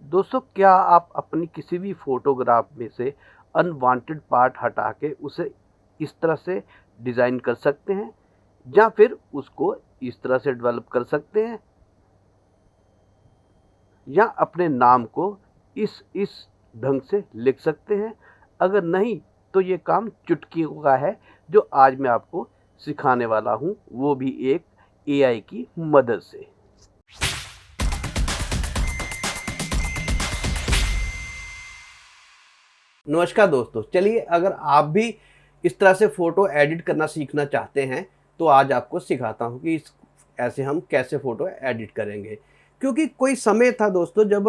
दोस्तों, क्या आप अपनी किसी भी फ़ोटोग्राफ में से अनवांटेड पार्ट हटा के उसे इस तरह से डिज़ाइन कर सकते हैं या फिर उसको इस तरह से डेवलप कर सकते हैं या अपने नाम को इस ढंग से लिख सकते हैं? अगर नहीं, तो ये काम चुटकियों का है जो आज मैं आपको सिखाने वाला हूँ, वो भी एक एआई की मदद से। नमस्कार दोस्तों, चलिए अगर आप भी इस तरह से फ़ोटो एडिट करना सीखना चाहते हैं, तो आज आपको सिखाता हूँ कि इस ऐसे हम कैसे फ़ोटो एडिट करेंगे। क्योंकि कोई समय था दोस्तों जब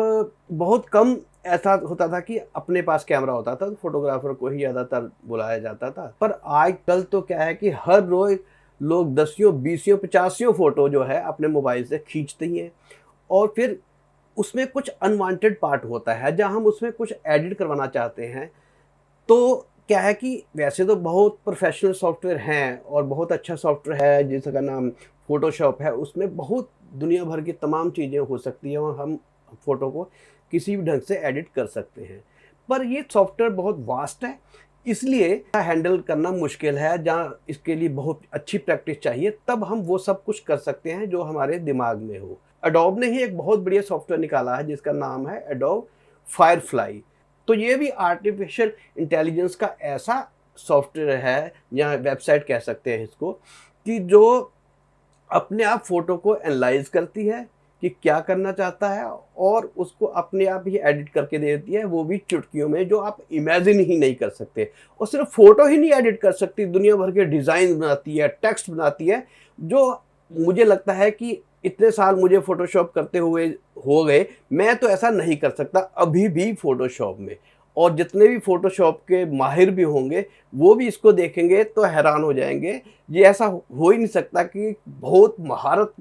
बहुत कम ऐसा होता था कि अपने पास कैमरा होता था, तो फ़ोटोग्राफ़र को ही ज़्यादातर बुलाया जाता था। पर आजकल तो क्या है कि हर रोज़ लोग दसियों, बीसियों, पचासियों फ़ोटो जो है अपने मोबाइल से खींचते ही हैं और फिर उसमें कुछ अनवांटेड पार्ट होता है, जहाँ हम उसमें कुछ एडिट करवाना चाहते हैं। तो क्या है कि वैसे तो बहुत प्रोफ़ेशनल सॉफ्टवेयर हैं और बहुत अच्छा सॉफ्टवेयर है जिसका नाम फ़ोटोशॉप है, उसमें बहुत दुनिया भर की तमाम चीज़ें हो सकती हैं और हम फ़ोटो को किसी भी ढंग से एडिट कर सकते हैं। पर ये सॉफ्टवेयर बहुत वास्ट है, इसलिए हैंडल करना मुश्किल है, जहाँ इसके लिए बहुत अच्छी प्रैक्टिस चाहिए, तब हम वो सब कुछ कर सकते हैं जो हमारे दिमाग में हो। एडोब ने ही एक बहुत बढ़िया सॉफ्टवेयर निकाला है जिसका नाम है एडोब फायरफ्लाई। तो ये भी आर्टिफिशियल इंटेलिजेंस का ऐसा सॉफ्टवेयर है या वेबसाइट कह सकते हैं इसको, कि जो अपने आप फ़ोटो को एनालाइज़ करती है कि क्या करना चाहता है और उसको अपने आप ही एडिट करके दे देती है, वो भी चुटकियों में, जो आप इमेजिन ही नहीं कर सकते। और सिर्फ़ फ़ोटो ही नहीं एडिट कर सकती, दुनिया भर के डिज़ाइन बनाती है, टेक्स्ट बनाती है, जो मुझे लगता है कि इतने साल मुझे फ़ोटोशॉप करते हुए हो गए, मैं तो ऐसा नहीं कर सकता अभी भी फ़ोटोशॉप में। और जितने भी फ़ोटोशॉप के माहिर भी होंगे, वो भी इसको देखेंगे तो हैरान हो जाएँगे। ये ऐसा हो ही नहीं सकता कि बहुत महारत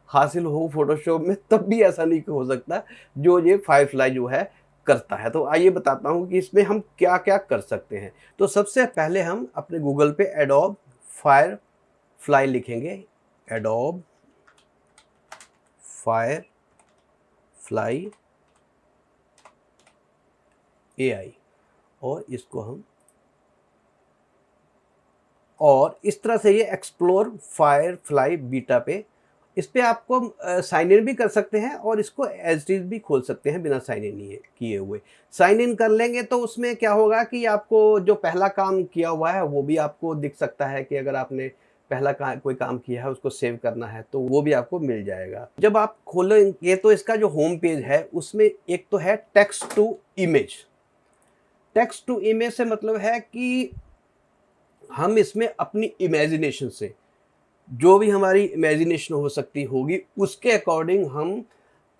हासिल हो फ़ोटोशॉप में, तब भी ऐसा नहीं हो सकता जो ये फ़ायरफ्लाई जो है करता है। तो आइए बताता हूँ कि इसमें हम क्या-क्या कर सकते हैं। तो सबसे पहले हम अपने गूगल पे एडोब फायरफ्लाई लिखेंगे, एडोब फायरफ्लाई एआई, और इसको हम, और इस तरह से ये एक्सप्लोर फायरफ्लाई बीटा पे, इस पे आपको साइन इन भी कर सकते हैं और इसको एज इट इज़ भी खोल सकते हैं बिना साइन इन किए हुए। साइन इन कर लेंगे तो उसमें क्या होगा कि आपको जो पहला काम किया हुआ है वो भी आपको दिख सकता है, कि अगर आपने पहला कोई काम किया है उसको सेव करना है तो वो भी आपको मिल जाएगा। जब आप खोलेंगे तो इसका जो होम पेज है उसमें एक तो है text to image. Text to image से मतलब है कि हम इसमें अपनी इमेजिनेशन से, जो भी हमारी इमेजिनेशन हो सकती होगी, उसके अकॉर्डिंग हम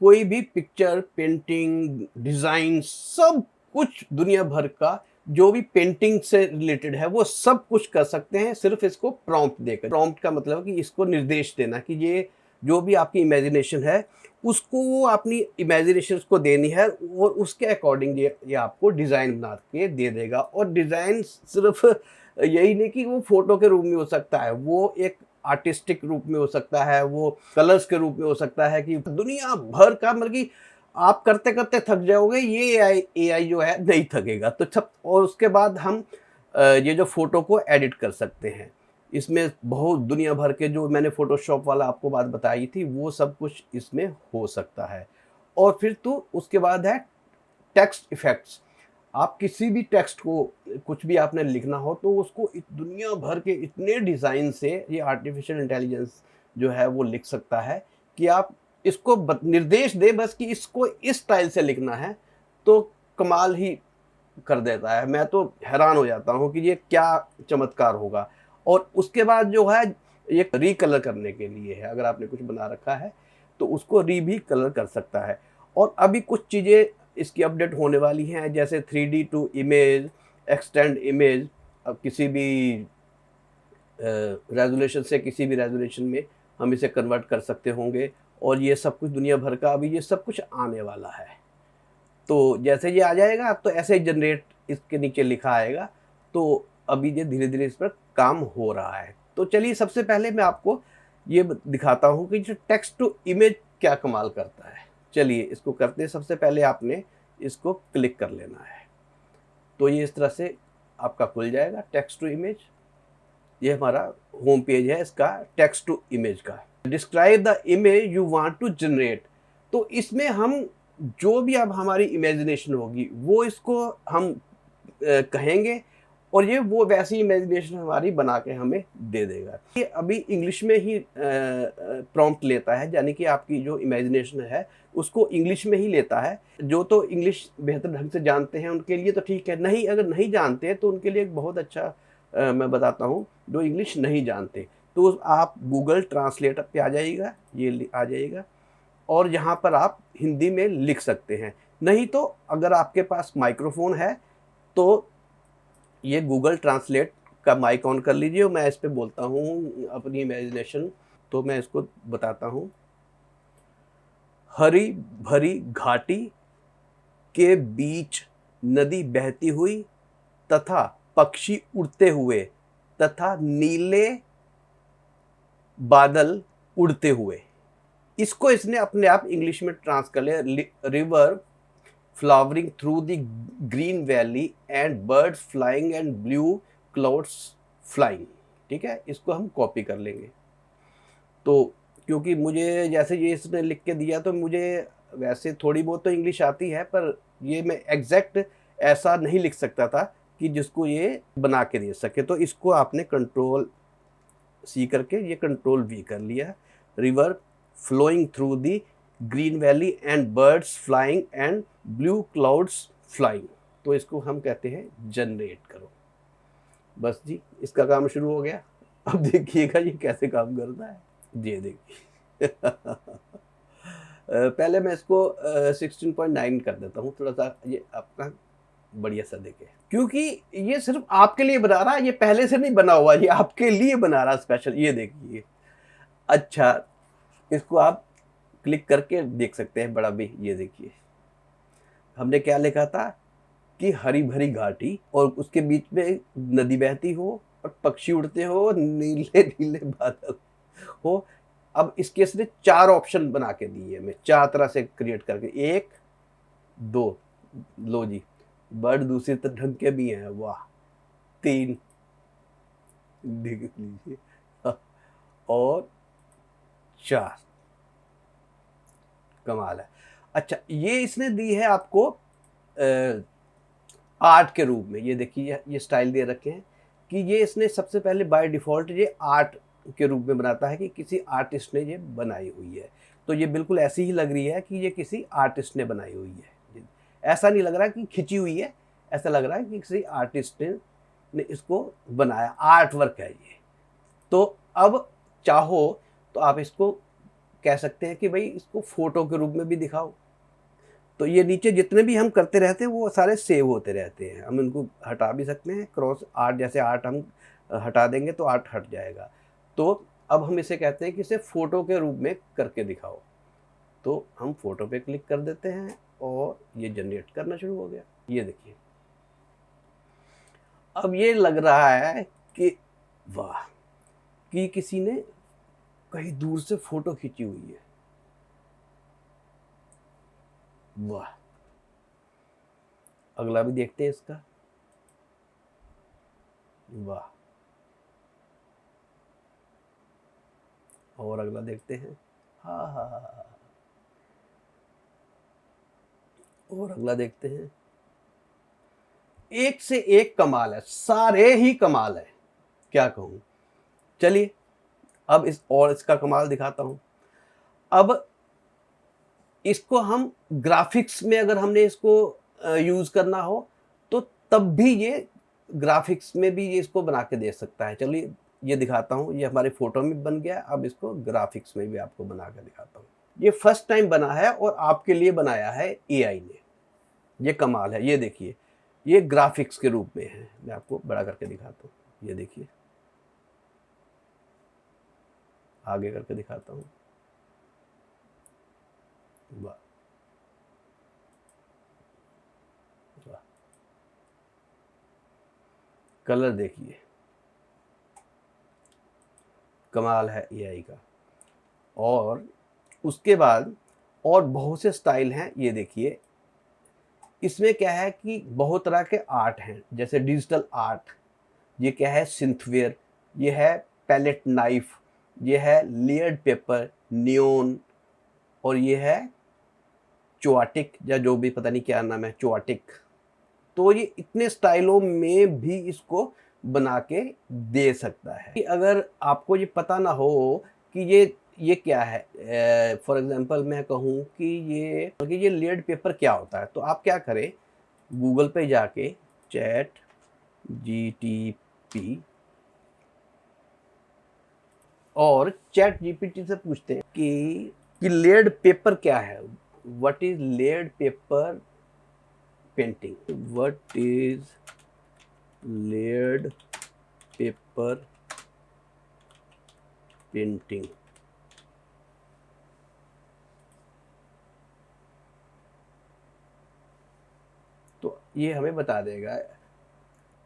कोई भी पिक्चर, पेंटिंग, डिज़ाइन, सब कुछ दुनिया भर का जो भी पेंटिंग से रिलेटेड है वो सब कुछ कर सकते हैं, सिर्फ इसको प्रॉम्प्ट देकर। प्रॉम्प्ट का मतलब है कि इसको निर्देश देना कि ये जो भी आपकी इमेजिनेशन है उसको वो अपनी इमेजिनेशन को देनी है और उसके अकॉर्डिंग ये आपको डिज़ाइन बना के दे देगा। और डिज़ाइन सिर्फ यही नहीं कि वो फोटो के रूप में हो सकता है, वो एक आर्टिस्टिक रूप में हो सकता है, वो कलर्स के रूप में हो सकता है, कि दुनिया भर का, मतलब कि आप करते-करते थक जाओगे, ये एआई जो है नहीं थकेगा। तो सब, और उसके बाद हम ये जो फ़ोटो को एडिट कर सकते हैं। इसमें बहुत दुनिया भर के, जो मैंने फ़ोटोशॉप वाला आपको बात बताई थी, वो सब कुछ इसमें हो सकता है। और फिर तो उसके बाद है टेक्स्ट इफ़ेक्ट्स। आप किसी भी टेक्स्ट को, कुछ भी आपने लिखना हो तो उसको दुनिया भर के इतने डिज़ाइन से ये आर्टिफिशियल इंटेलिजेंस जो है वो लिख सकता है, कि आप इसको निर्देश दें बस कि इसको इस स्टाइल से लिखना है, तो कमाल ही कर देता है। मैं तो हैरान हो जाता हूँ कि ये क्या चमत्कार होगा। और उसके बाद जो है, ये रीकलर करने के लिए है, अगर आपने कुछ बना रखा है तो उसको भी कलर कर सकता है। और अभी कुछ चीज़ें इसकी अपडेट होने वाली हैं, जैसे 3D to image, extend image. अब किसी भी रेजोल्यूशन से किसी भी रेजोल्यूशन में हम इसे कन्वर्ट कर सकते होंगे, और ये सब कुछ दुनिया भर का अभी ये सब कुछ आने वाला है। तो जैसे ये आ जाएगा तो ऐसे ही जनरेट इसके नीचे लिखा आएगा। तो अभी ये धीरे-धीरे इस पर काम हो रहा है। तो चलिए सबसे पहले मैं आपको ये दिखाता हूँ कि जो टेक्स्ट टू इमेज क्या कमाल करता है। चलिए इसको करते हैं। सबसे पहले आपने इसको क्लिक कर लेना है, तो ये इस तरह से आपका खुल जाएगा टेक्स्ट टू इमेज। ये हमारा होम पेज है इसका टेक्स्ट टू इमेज का। Describe the image you want to generate, तो इसमें हम जो भी अब हमारी इमेजिनेशन होगी वो इसको हम कहेंगे और ये वो वैसी इमेजिनेशन हमारी बना के हमें दे देगा। ये अभी इंग्लिश में ही प्रॉम्प्ट लेता है, यानी कि आपकी जो इमेजिनेशन है उसको इंग्लिश में ही लेता है। जो तो इंग्लिश बेहतर ढंग से जानते हैं उनके लिए तो ठीक है, नहीं अगर नहीं जानते तो उनके लिए एक बहुत अच्छा मैं बताता हूँ। जो इंग्लिश नहीं जानते तो आप गूगल ट्रांसलेटर पे आ जाइएगा, ये आ जाइएगा और यहाँ पर आप हिंदी में लिख सकते हैं। नहीं तो अगर आपके पास माइक्रोफोन है तो ये गूगल ट्रांसलेट का माइक ऑन कर लीजिए और मैं इस पे बोलता हूँ अपनी इमेजिनेशन। तो मैं इसको बताता हूँ, हरी भरी घाटी के बीच नदी बहती हुई तथा पक्षी उड़ते हुए तथा नीले बादल उड़ते हुए। इसको इसने अपने आप इंग्लिश में ट्रांस कर लिया, river flowering through the green valley and birds flying and blue clouds flying. ठीक है, इसको हम कॉपी कर लेंगे। तो क्योंकि मुझे जैसे ये इसने लिख के दिया तो मुझे वैसे थोड़ी बहुत तो इंग्लिश आती है, पर ये मैं एग्जैक्ट ऐसा नहीं लिख सकता था कि जिसको ये बना के दे सके। तो इसको आपने कंट्रोल सी करके ये कंट्रोल वी कर लिया। River flowing through the green valley and birds flying and blue clouds flying. तो इसको हम कहते हैं जनरेट करो। बस जी, इसका काम शुरू हो गया। अब देखिएगा ये कैसे काम करता है। ये देखिए पहले मैं इसको 16.9 कर देता हूँ, थोड़ा सा ये आपका बढ़िया सा देखे, क्योंकि ये सिर्फ आपके लिए बना रहा है, ये पहले से नहीं बना हुआ, ये आपके लिए बना रहा स्पेशल। ये देखिए, अच्छा इसको आप क्लिक करके देख सकते हैं बड़ा भी। ये देखिए हमने क्या लिखा था कि हरी भरी घाटी और उसके बीच में नदी बहती हो और पक्षी उड़ते हो, नीले नीले बादल हो। अब इसके इसने 4 ऑप्शन बना के दिए हमें, 4 तरह से क्रिएट करके। 1 2, लो जी बर्ड दूसरे तो ढंग के भी हैं, वाह। 3 देख लीजिए और 4, कमाल है। अच्छा ये इसने दी है आपको आर्ट के रूप में। ये देखिए ये स्टाइल दे रखे हैं कि ये इसने सबसे पहले बाय डिफ़ॉल्ट ये आर्ट के रूप में बनाता है कि किसी आर्टिस्ट ने ये बनाई हुई है। तो ये बिल्कुल ऐसी ही लग रही है कि ये किसी आर्टिस्ट ने बनाई हुई है। ऐसा नहीं लग रहा कि खिंची हुई है, ऐसा लग रहा है कि किसी आर्टिस्ट ने इसको बनाया, आर्ट वर्क है ये। तो अब चाहो तो आप इसको कह सकते हैं कि भाई इसको फोटो के रूप में भी दिखाओ। तो ये नीचे जितने भी हम करते रहते हैं वो सारे सेव होते रहते हैं। हम इनको हटा भी सकते हैं, क्रॉस आर्ट जैसे आर्ट हम हटा देंगे तो आर्ट हट जाएगा। तो अब हम इसे कहते हैं कि इसे फ़ोटो के रूप में करके दिखाओ। तो हम फ़ोटो पे क्लिक कर देते हैं और ये जनरेट करना शुरू हो गया। ये देखिए अब ये लग रहा है कि वाह, कि किसी ने कहीं दूर से फ़ोटो खींची हुई है। वाह, अगला भी देखते हैं इसका। वाह, और अगला देखते हैं। हाँ हाँ हाँ, और अगला देखते हैं। एक से एक कमाल है, सारे ही कमाल है, क्या कहूं। चलिए अब इसका कमाल दिखाता हूं। अब इसको हम ग्राफिक्स में अगर हमने इसको यूज करना हो तो तब भी ये ग्राफिक्स में भी ये इसको बना के दे सकता है। चलिए ये दिखाता हूँ, ये हमारे फोटो में बन गया। अब इसको ग्राफिक्स में भी आपको बना के दिखाता हूँ। ये फर्स्ट टाइम बना है और आपके लिए बनाया है एआई ने। ये कमाल है, ये देखिए ये ग्राफिक्स के रूप में है। मैं आपको बड़ा करके दिखाता हूँ, ये देखिए आगे करके दिखाता हूँ। वाह वाह, कलर देखिए, कमाल है एआई का। और उसके बाद और बहुत से स्टाइल हैं। ये देखिए, इसमें क्या है कि बहुत तरह के आर्ट हैं, जैसे डिजिटल आर्ट, ये क्या है, सिंथवेयर, ये है पैलेट नाइफ, ये है लेयर्ड पेपर, नियोन, और ये है चोआटिक, या जो भी पता नहीं क्या नाम है, चोआटिक। तो ये इतने स्टाइलों में भी इसको बना के दे सकता है। अगर आपको ये पता ना हो कि ये क्या है, फॉर एग्जांपल मैं कहूँ कि ये लेड पेपर क्या होता है, तो आप क्या करें, गूगल पे जाके चैट जीटीपी और चैट जीपीटी से पूछते हैं कि लेड पेपर क्या है, what is lead paper painting, what is lead paper painting. तो ये हमें बता देगा।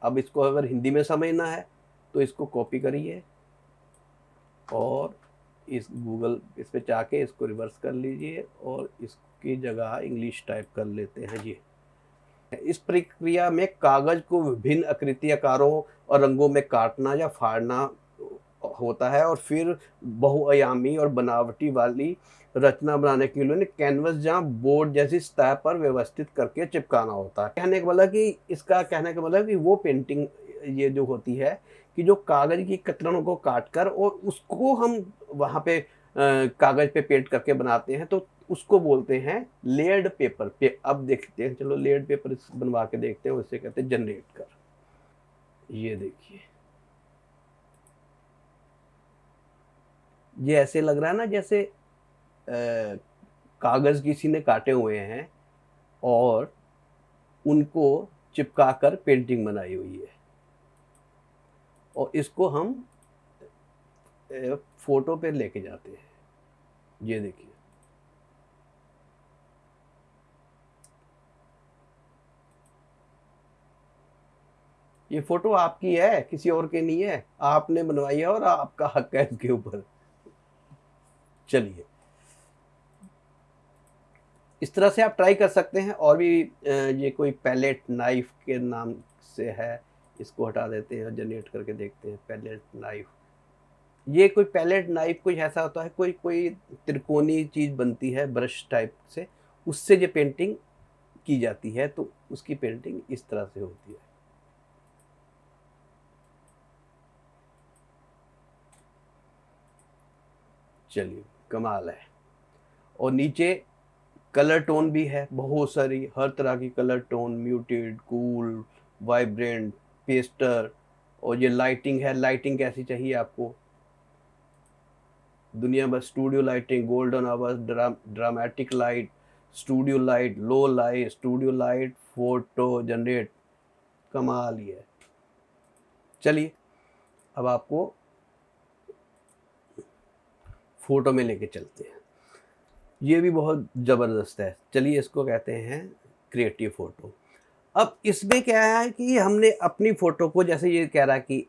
अब इसको अगर हिंदी में समझना है तो इसको कॉपी करिए और इस गूगल इस पे जाके इसको रिवर्स कर लीजिए और इसकी जगह इंग्लिश टाइप कर लेते हैं जी। इस प्रक्रिया में कागज को विभिन्न आकृति, आकारों और रंगों में काटना या फाड़ना होता है और फिर बहुआयामी और बनावटी वाली रचना बनाने के लिए कैनवस या बोर्ड जैसी सतह पर व्यवस्थित करके चिपकाना होता है। कहने का मतलब कि इसका कहने का मतलब कि वो पेंटिंग ये जो होती है कि जो कागज की कतरनों को काटकर और उसको हम वहाँ पे कागज पे पेंट करके बनाते हैं, तो उसको बोलते हैं लेयर्ड पेपर पे। अब देखते हैं, चलो लेयर्ड पेपर बनवा के देखते हैं, उससे कहते हैं जनरेट कर। ये देखिए, ये ऐसे लग रहा है ना जैसे कागज किसी ने काटे हुए हैं और उनको चिपका कर पेंटिंग बनाई हुई है, और इसको हम फोटो पे लेके जाते हैं। ये देखिए, ये फोटो आपकी है, किसी और की नहीं है, आपने बनवाई है और आपका हक है इसके ऊपर। चलिए, इस तरह से आप ट्राई कर सकते हैं। और भी ये कोई पैलेट नाइफ के नाम से है, इसको हटा देते हैं और जनरेट करके देखते हैं पैलेट नाइफ। ये कोई पैलेट नाइफ कुछ ऐसा होता है, कोई त्रिकोणीय चीज़ बनती है ब्रश टाइप से, उससे ये पेंटिंग की जाती है, तो उसकी पेंटिंग इस तरह से होती है। चलिए, कमाल है। और नीचे कलर टोन भी है, बहुत सारी हर तरह की colour tone, muted, cool, vibrant, Pasteur, और ये लाइटिंग है, लाइटिंग कैसी चाहिए आपको, दुनिया भर studio lighting, golden hours, dramatic light, studio light, लो light, studio light, photo generate. कमाल ही है। चलिए, अब आपको फोटो में लेके चलते हैं। ये भी बहुत ज़बरदस्त है। चलिए, इसको कहते हैं क्रिएटिव फ़ोटो। अब इसमें क्या है कि हमने अपनी फ़ोटो को, जैसे ये कह रहा है कि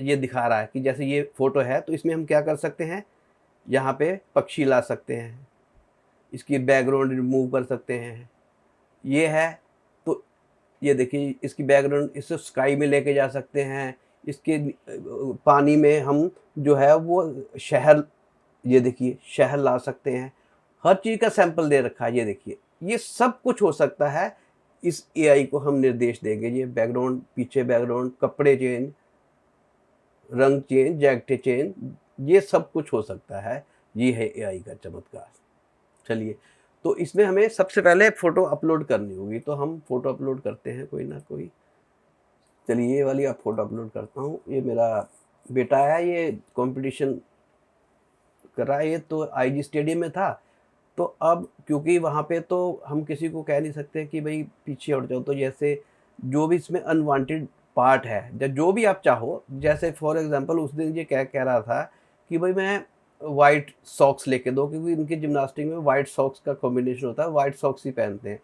ये दिखा रहा है कि जैसे ये फ़ोटो है, तो इसमें हम क्या कर सकते हैं, यहाँ पे पक्षी ला सकते हैं, इसकी बैकग्राउंड रिमूव कर सकते हैं। ये है, तो ये देखिए, इसकी बैकग्राउंड इसे स्काई में लेके जा सकते हैं, इसके पानी में हम जो है वो शहर, ये देखिए शहर ला सकते हैं। हर चीज़ का सैंपल दे रखा है। ये देखिए, ये सब कुछ हो सकता है। इस एआई को हम निर्देश देंगे, ये बैकग्राउंड, पीछे बैकग्राउंड, कपड़े चेंज, रंग चेंज, जैकेट चेंज, ये सब कुछ हो सकता है। ये है एआई का चमत्कार। चलिए, तो इसमें हमें सबसे पहले फ़ोटो अपलोड करनी होगी, तो हम फ़ोटो अपलोड करते हैं कोई ना कोई। चलिए, ये वाली अब फ़ोटो अपलोड करता हूँ। ये मेरा बेटा है, ये कंपटीशन कर रहा है, ये तो आईजी स्टेडियम में था। तो अब क्योंकि वहाँ पे तो हम किसी को कह नहीं सकते कि भाई पीछे हट जाओ, तो जैसे जो भी इसमें अनवांटेड पार्ट है या जो भी आप चाहो, जैसे फॉर एग्जांपल उस दिन ये क्या कह रहा था कि भाई मैं वाइट सॉक्स लेके दो, क्योंकि इनके जिम्नास्टिक में वाइट सॉक्स का कॉम्बिनेशन होता है, वाइट सॉक्स ही पहनते हैं।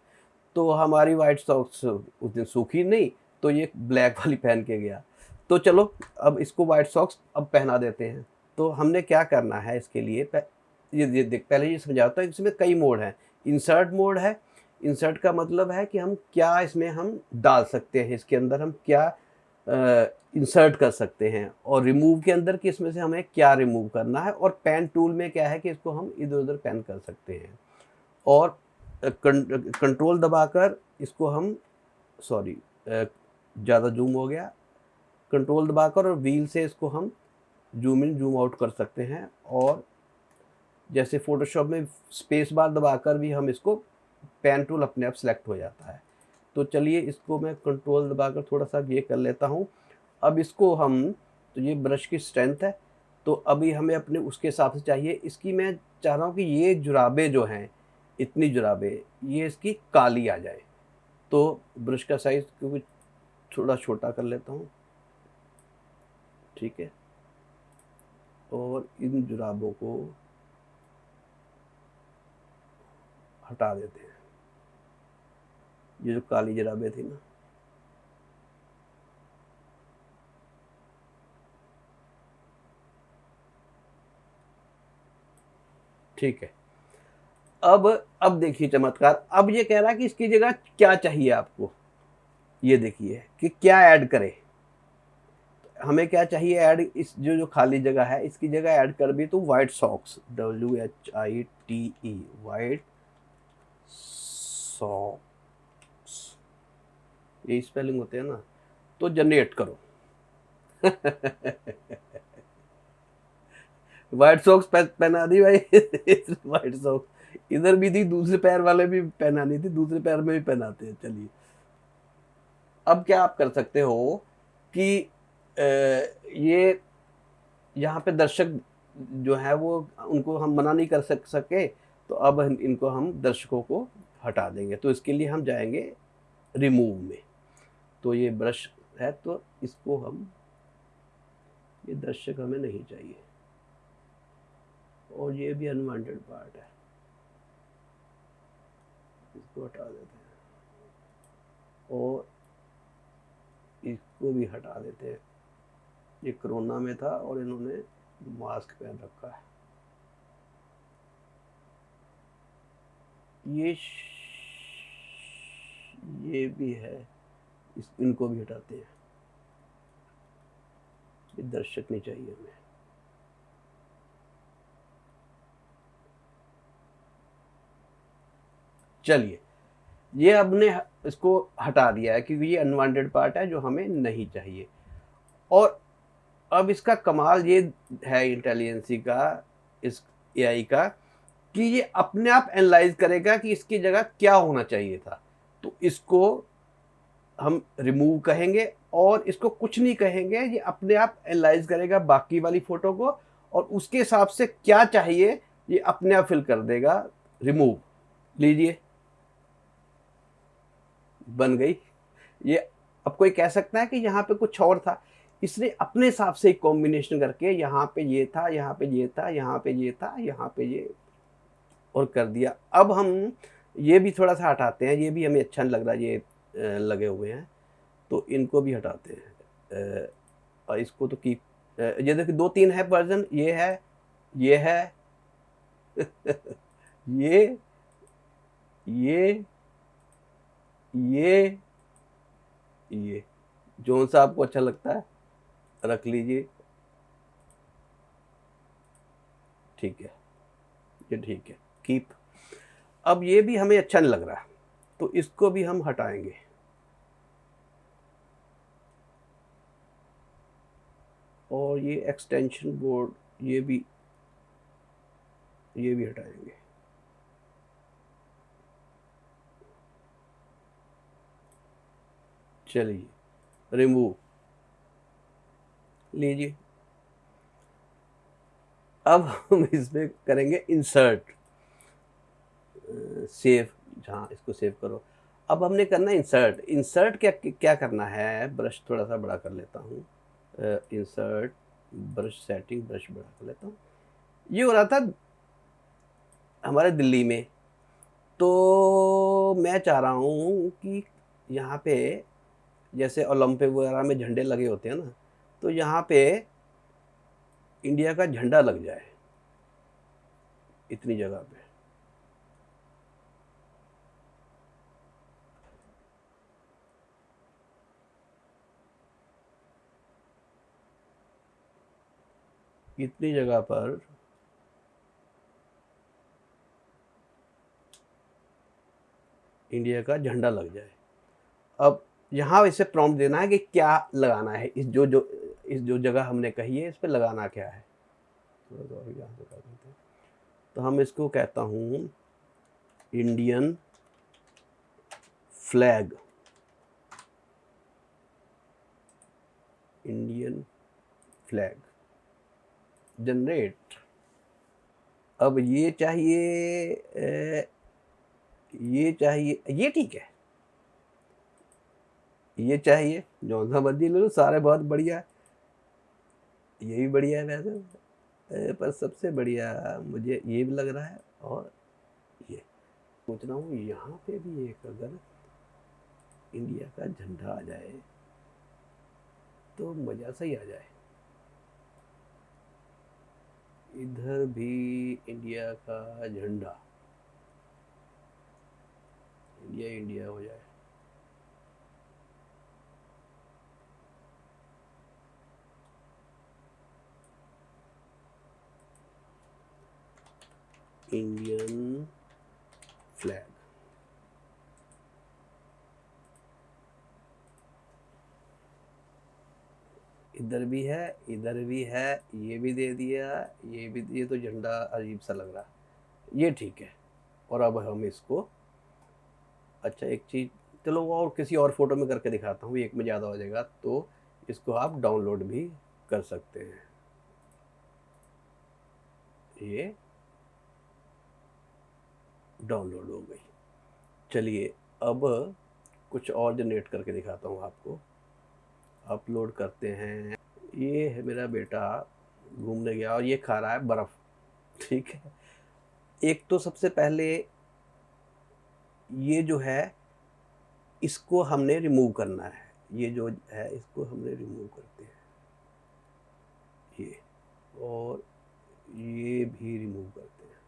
तो हमारी वाइट सॉक्स उस दिन सूखी नहीं, तो ये ब्लैक वाली पहन के गया। तो चलो, अब इसको वाइट सॉक्स अब पहना देते हैं। तो हमने क्या करना है इसके लिए, ये देख, पहले ये समझाता है, इसमें कई मोड हैं। इंसर्ट मोड है, इंसर्ट का मतलब है कि हम क्या इसमें हम डाल सकते हैं, इसके अंदर हम क्या इंसर्ट कर सकते हैं, और रिमूव के अंदर कि इसमें से हमें क्या रिमूव करना है, और पेन टूल में क्या है कि इसको हम इधर उधर पेन कर सकते हैं, और कंट्रोल दबाकर इसको हम, सॉरी ज़्यादा जूम हो गया, कंट्रोल दबाकर और व्हील से इसको हम जूम इन जूम आउट कर सकते हैं, और जैसे फोटोशॉप में स्पेस बार दबाकर भी हम इसको, पेन टूल अपने आप सेलेक्ट हो जाता है। तो चलिए इसको मैं कंट्रोल दबाकर थोड़ा सा ये कर लेता हूँ। अब इसको हम, तो ये ब्रश की स्ट्रेंथ है, तो अभी हमें अपने उसके हिसाब से चाहिए। इसकी मैं चाह रहा हूँ कि ये जुराबें जो हैं, इतनी जुराबें, ये इसकी काली आ जाए। तो ब्रश का साइज़ क्योंकि थोड़ा छोटा कर लेता हूँ, ठीक है, और इन जुराबों को हटा देते हैं, ये जो काली जुराबें थी ना, ठीक है। अब देखिए चमत्कार, अब ये कह रहा है कि इसकी जगह क्या चाहिए आपको, ये देखिए कि क्या ऐड करें। हमें क्या चाहिए ऐड, इस जो खाली जगह है इसकी जगह ऐड कर भी, तो white socks, WHITE, white socks, ये स्पेलिंग होते हैं ना, तो जनरेट करो। वाइट सॉक्स पहना दी भाई। वाइट सॉक्स इधर भी थी, दूसरे पैर वाले भी पहनानी थी, दूसरे पैर में भी पहनाते हैं। चलिए अब क्या आप कर सकते हो कि ये यहाँ पे दर्शक जो है वो, उनको हम मना नहीं कर सके, तो अब इनको हम दर्शकों को हटा देंगे। तो इसके लिए हम जाएंगे रिमूव में, तो ये ब्रश है, तो इसको हम, ये दर्शक हमें नहीं चाहिए, और ये भी अनवांटेड पार्ट है, इसको हटा देते हैं, और इसको भी हटा देते हैं। ये कोरोना में था और इन्होंने मास्क पहन रखा है। ये भी है, इनको भी हटाते हैं, ये दर्शक नहीं चाहिए हमें। चलिए ये हमने इसको हटा दिया है क्योंकि ये अनवांटेड पार्ट है जो हमें नहीं चाहिए। और अब इसका कमाल ये है इंटेलिजेंसी का, इस एआई का, कि ये अपने आप एनालाइज करेगा कि इसकी जगह क्या होना चाहिए था। तो इसको हम रिमूव कहेंगे और इसको कुछ नहीं कहेंगे, ये अपने आप एनालाइज करेगा बाकी वाली फोटो को, और उसके हिसाब से क्या चाहिए ये अपने आप फिल कर देगा। रिमूव, लीजिए, बन गई ये। अब कोई कह सकता है कि यहाँ पे कुछ और था, इसने अपने हिसाब से एक कॉम्बिनेशन करके यहाँ पे ये था, यहाँ पे ये था, यहाँ पे ये था, यहाँ पे ये, और कर दिया। अब हम ये भी थोड़ा सा हटाते हैं, ये भी हमें अच्छा नहीं लग रहा, ये लगे हुए हैं, तो इनको भी हटाते हैं। और इसको तो कीप, ये देखिए 2-3 है वर्जन, ये है, ये है, ये ये ये ये, जो सा आपको अच्छा लगता है रख लीजिए। ठीक है, ये ठीक है, कीप। अब ये भी हमें अच्छा नहीं लग रहा, तो इसको भी हम हटाएंगे। और ये एक्सटेंशन बोर्ड, ये भी हटाएंगे। चलिए रिमूव, लीजिए। अब हम इसमें करेंगे इंसर्ट, सेव, जहाँ इसको सेव करो। अब हमने करना है इंसर्ट। इंसर्ट क्या करना है, ब्रश थोड़ा सा बड़ा कर लेता हूँ, इंसर्ट ब्रश सेटिंग, ब्रश बड़ा कर लेता हूँ। ये हो रहा था हमारे दिल्ली में, तो मैं चाह रहा हूँ कि यहाँ पे जैसे ओलंपिक वगैरह में झंडे लगे होते हैं ना, तो यहाँ पे इंडिया का झंडा लग जाए। इतनी जगह पे। इतनी जगह पर इंडिया का झंडा लग जाए। अब यहाँ इसे प्रॉम्प्ट देना है कि क्या लगाना है, इस जो जगह हमने कही है इस पे लगाना क्या है। थोड़ा सा और यहाँ से कर देते हैं। तो हम इसको कहता हूँ Indian flag, Indian flag generate. अब ये चाहिए, ये चाहिए, ये ठीक है, ये चाहिए, जो सा मर्जी ले लो, सारे बहुत बढ़िया, ये भी बढ़िया है वैसे, पर सबसे बढ़िया मुझे ये भी लग रहा है। और ये सोच रहा हूँ यहाँ पे भी एक अगर इंडिया का झंडा आ जाए तो मज़ा सही आ जाए। इधर भी इंडिया का झंडा, इंडिया इंडिया हो जाए। इंडियन फ्लैग, इधर भी है, इधर भी है, ये भी दे दिया, ये भी, ये तो झंडा अजीब सा लग रहा, ये ठीक है। और अब हम इसको, अच्छा एक चीज़, चलो वो और किसी और फोटो में करके दिखाता हूँ, एक में ज़्यादा हो जाएगा। तो इसको आप डाउनलोड भी कर सकते हैं। ये डाउनलोड हो गई। चलिए अब कुछ और जनरेट करके दिखाता हूँ आपको। अपलोड करते हैं। ये है मेरा बेटा घूमने गया और ये खा रहा है बर्फ़, ठीक है। एक तो सबसे पहले ये जो है इसको हमने रिमूव करना है, ये जो है इसको हमने रिमूव करते हैं, ये, और ये भी रिमूव करते हैं,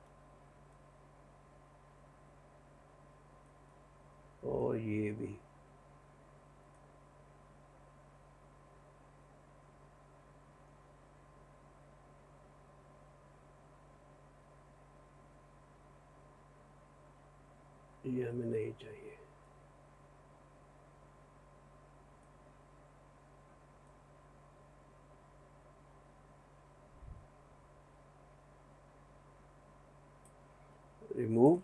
और ये भी। ये हमें नहीं चाहिए। रिमूव,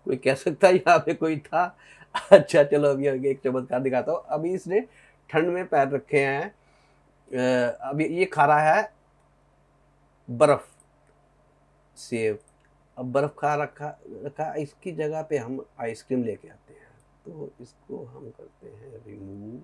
कोई कह सकता है यहाँ पे कोई था। अच्छा चलो अभी आगे एक चमत्कार दिखाता हूँ। अभी इसने ठंड में पैर रखे हैं, अभी ये खा रहा है बर्फ, सेब। अब बर्फ खा रखा रखा, इसकी जगह पे हम आइसक्रीम लेके आते हैं। तो इसको हम करते हैं रिमूव,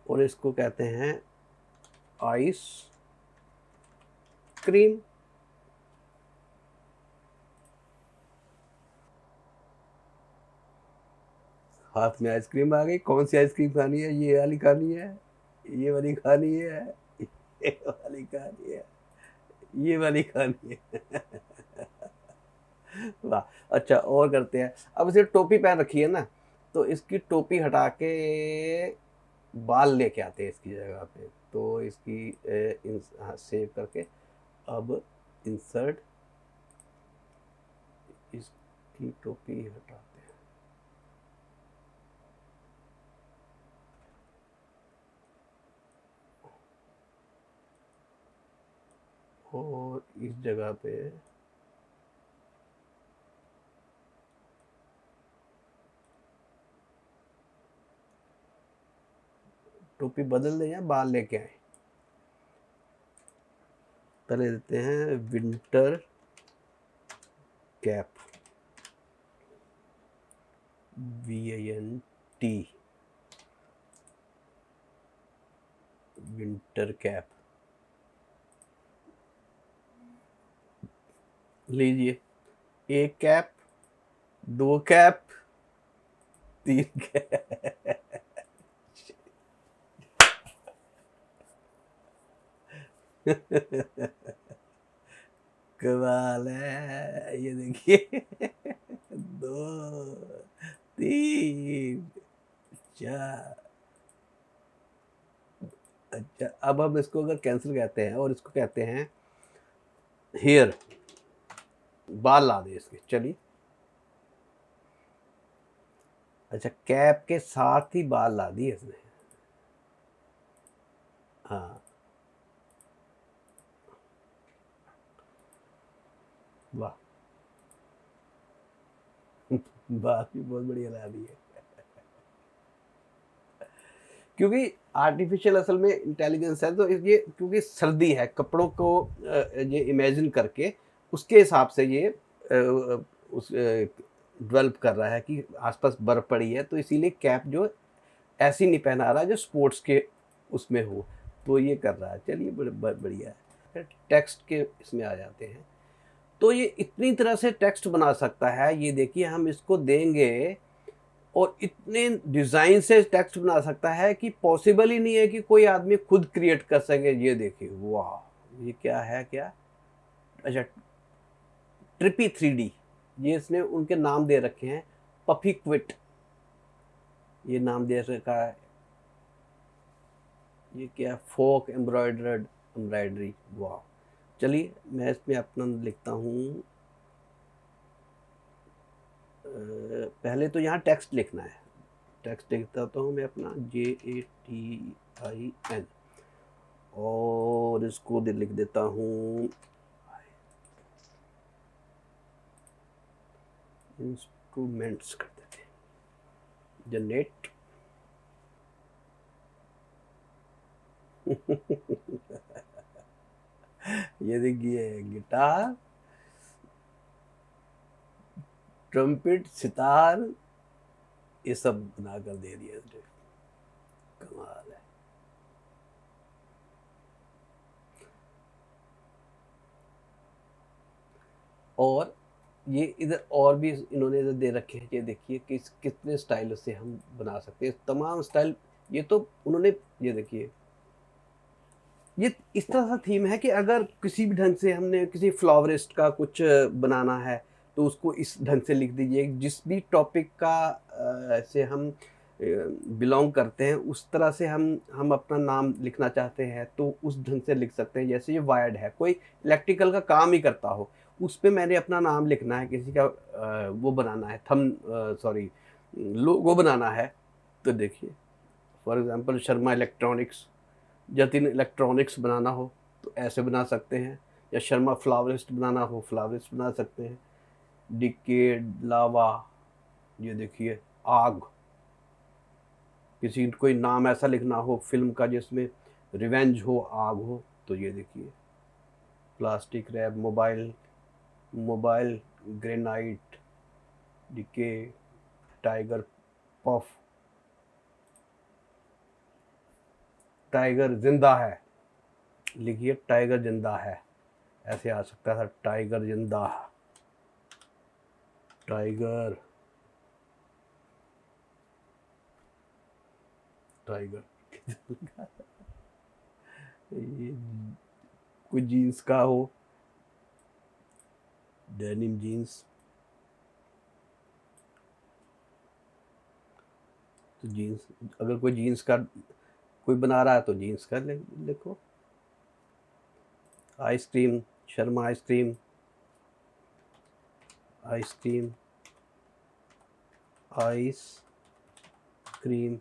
और इसको कहते हैं आइस क्रीम। हाथ में आइसक्रीम आ गई। कौन सी आइसक्रीम खानी है? ये वाली खानी है, ये वाली खानी है, ये वाली खानी है, ये वाली खानी है। वाह। अच्छा और करते हैं। अब इसे टोपी पहन रखी है ना, तो इसकी टोपी हटा के बाल लेके आते हैं इसकी जगह पे। तो इसकी सेव करके अब इंसर्ट, इसकी टोपी हटाते हैं, और इस जगह पे टोपी बदल दें या बाल लेके आए। पहले देते हैं winter cap, VINT, winter cap लीजिए, एक कैप, दो कैप, तीन कैप। कमाल है, ये देखिए। दो, तीन, चार। अच्छा, अब हम इसको अगर कैंसिल कहते हैं और इसको कहते हैं हेयर, बाल ला दे इसके, चलिए। अच्छा, कैप के साथ ही बाल ला दिए इसने। हाँ, वाह। बात भी बहुत बढ़िया ला दी है। क्योंकि आर्टिफिशियल असल में इंटेलिजेंस है, तो ये क्योंकि सर्दी है, कपड़ों को ये इमेजिन करके उसके हिसाब से ये उस डेवलप कर रहा है कि आसपास बर्फ पड़ी है, तो इसीलिए कैप जो ऐसी नहीं पहना रहा जो स्पोर्ट्स के उसमें हो, तो ये कर रहा है। चलिए, बढ़िया है। टेक्स्ट के इसमें आ जाते हैं, तो ये इतनी तरह से टेक्स्ट बना सकता है। ये देखिए, हम इसको देंगे और इतने डिज़ाइन से टेक्स्ट बना सकता है कि पॉसिबल ही नहीं है कि कोई आदमी खुद क्रिएट कर सके। ये देखिए, वाह, ये क्या है, क्या? अच्छा, ट्रिपी 3D, ये इसने उनके नाम दे रखे हैं। पफी क्विट, ये नाम दे रखा है। ये क्या? फोक एम्ब्रॉयडरी, वाह। चलिए, मैं इसमें अपना लिखता हूँ। पहले तो यहाँ टेक्स्ट लिखना है। टेक्स्ट लिखता तो हूँ मैं अपना JATIN, और इसको लिख देता हूँ इंस्ट्रूमेंट्स, कर देते हैं जनरेट। ये देखिए, गिटार, ट्रम्पेट, सितार, ये सब बना कर दे दिया इसने। कमाल है। और ये इधर और भी इन्होंने इधर दे रखे हैं। ये देखिए कि कितने स्टाइल से हम बना सकते हैं, तमाम स्टाइल। ये तो उन्होंने, ये देखिए, ये इस तरह सा थीम है कि अगर किसी भी ढंग से हमने किसी फ्लावरिस्ट का कुछ बनाना है, तो उसको इस ढंग से लिख दीजिए। जिस भी टॉपिक का से हम बिलोंग करते हैं, उस तरह से हम अपना नाम लिखना चाहते हैं तो उस ढंग से लिख सकते हैं। जैसे ये वायर्ड है, कोई इलेक्ट्रिकल का काम ही करता हो, उस पर मैंने अपना नाम लिखना है, किसी का वो बनाना है, सॉरी, लोगो बनाना है, तो देखिए, for example Sharma electronics, Jatin electronics बनाना हो तो ऐसे बना सकते हैं, या शर्मा फ्लावरिस्ट बनाना हो, फ्लावरिस्ट बना सकते हैं। डिके लावा, ये देखिए, आग, किसी कोई नाम ऐसा लिखना हो फिल्म का जिसमें रिवेंज हो, आग हो, तो ये देखिए। Plastic wrap, mobile granite, decay, tiger puff, tiger जिंदा है, लिखिए टाइगर जिंदा है, ऐसे आ सकता था, टाइगर जिंदा, टाइगर, टाइगर। ये कोई जीन्स का हो, डेनिम जीन्स, तो जीन्स, अगर कोई जीन्स का कोई बना रहा है तो जीन्स का लिखो। Ice cream, Sharma ice cream, ice cream, ice cream.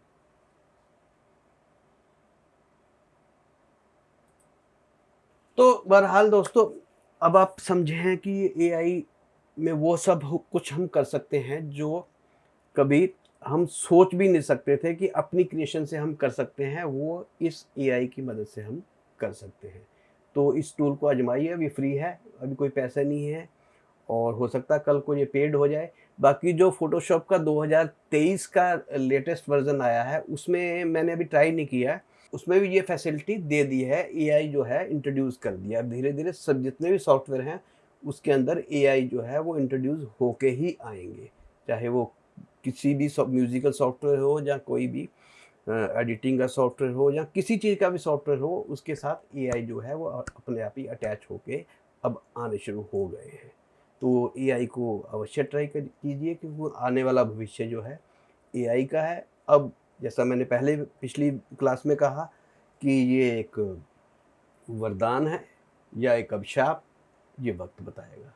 तो बहरहाल दोस्तों, अब आप समझे हैं कि एआई में वो सब कुछ हम कर सकते हैं जो कभी हम सोच भी नहीं सकते थे कि अपनी क्रिएशन से हम कर सकते हैं, वो इस एआई की मदद से हम कर सकते हैं। तो इस टूल को आजमाइए, अभी फ्री है, अभी कोई पैसा नहीं है, और हो सकता है कल को ये पेड हो जाए। बाकी जो फोटोशॉप का 2023 का लेटेस्ट वर्जन आया है, उसमें मैंने अभी ट्राई नहीं किया है, उसमें भी ये फैसिलिटी दे दी है, एआई जो है इंट्रोड्यूस कर दिया। अब धीरे-धीरे सब जितने भी सॉफ्टवेयर हैं, उसके अंदर एआई जो है वो इंट्रोड्यूस होके ही आएँगे। चाहे वो किसी भी म्यूज़िकल सॉफ्टवेयर हो या कोई भी एडिटिंग का सॉफ्टवेयर हो या किसी चीज़ का भी सॉफ्टवेयर हो, उसके साथ एआई जो है वो अपने आप ही अटैच होके अब आने शुरू हो गए हैं। तो एआई को अवश्य ट्राई कीजिए, क्योंकि वो आने वाला भविष्य जो है एआई का है। अब जैसा मैंने पहले पिछली क्लास में कहा कि ये एक वरदान है या एक अभिशाप, ये वक्त बताएगा।